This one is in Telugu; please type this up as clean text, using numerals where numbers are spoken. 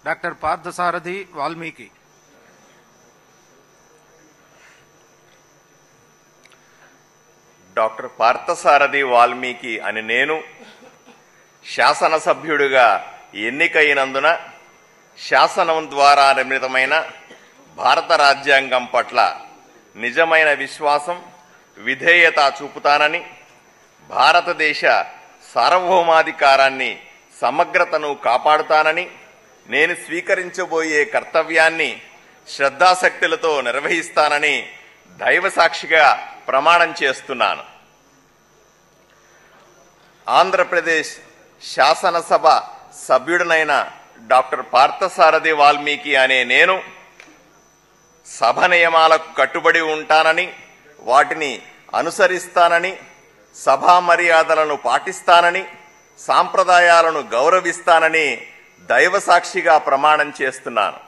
డాక్టర్ పార్థసారథి వాల్మీకి. డాక్టర్ పార్థసారథి వాల్మీకి అని నేను శాసనసభ్యుడిగా ఎన్నికైనందున శాసనం ద్వారా నిర్మితమైన భారత రాజ్యాంగం పట్ల నిజమైన విశ్వాసం, విధేయత చూపుతానని, భారతదేశ సార్వభౌమాధికారాన్ని, సమగ్రతను కాపాడుతానని, నేను స్వీకరించబోయే కర్తవ్యాన్ని శ్రద్ధాశక్తులతో నిర్వహిస్తానని దైవసాక్షిగా ప్రమాణం చేస్తున్నాను. ఆంధ్రప్రదేశ్ శాసనసభ సభ్యుడినైన డాక్టర్ పార్థసారథి వాల్మీకి అనే నేను సభ నియమాలకు కట్టుబడి ఉంటానని, వాటిని అనుసరిస్తానని, సభా మర్యాదలను పాటిస్తానని, సాంప్రదాయాలను గౌరవిస్తానని దైవసాక్షిగా ప్రమాణం చేస్తున్నాను.